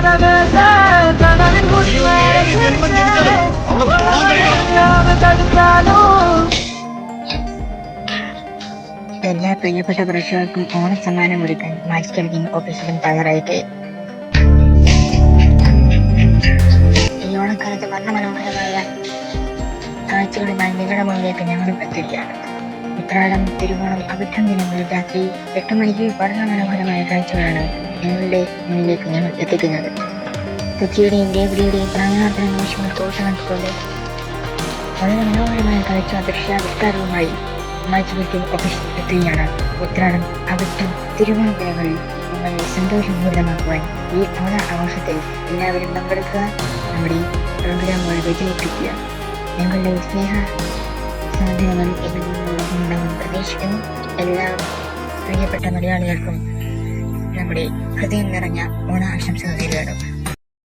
എല്ലാ പ്രിയപ്പെട്ട പ്രേക്ഷകർക്കും ഓണസമ്മാനം ഒരുക്കാൻ മാജിക്കൽ കിങ് ഓഫീസിലും തയ്യാറായിട്ട് ഈ ഓണക്കാലത്ത് വർണ്ണമനോഹരമായ കാഴ്ചകളുമായി നിങ്ങളുടെ മുന്നിലേക്ക് ഞങ്ങളും എത്തുകയാണ്. ഉത്രാടം, തിരുവോണം, അവിട്ടം ദിനങ്ങളിൽ രാത്രി 8 മണിക്ക് വർണ്ണമനോഹരമായ കാഴ്ചകളാണ് ഞങ്ങളുടെ മുന്നിലേക്ക് ഞങ്ങൾ എത്തിക്കുന്നത്. കൊച്ചിയുടെയും ദേവതയുടെയും പ്രാണാർപ്പണ നിമിഷങ്ങൾ കോർത്തിണക്കിക്കൊണ്ട് വളരെ മനോഹരമായ കാഴ്ച ദൃശ്യാവിഷ്കാരവുമായി മാജിക്കൽ കിങ് ഓഫീസിൽ എത്തുകയാണ്. ഉത്രാടം, അവിട്ടം, തിരുവോണം ദിനങ്ങളിൽ നിങ്ങളെ സന്തോഷപൂരിതമാക്കുവാൻ ഈ ഓണ ആഘോഷത്തിൽ എല്ലാവരും പങ്കെടുക്കുക. നമ്മുടെ പ്രോഗ്രാമുകൾ വിജയിപ്പിക്കുക. ഞങ്ങളുടെ സ്നേഹ സാധനങ്ങൾ ഉണ്ടാകുമെന്ന് പ്രതീക്ഷിക്കുന്നു. എല്ലാ പ്രിയപ്പെട്ട മലയാളികൾക്കും നമ്മുടെ ഹൃദയം നിറഞ്ഞ ഓണാശംസകൾ നേരുകയാണ്.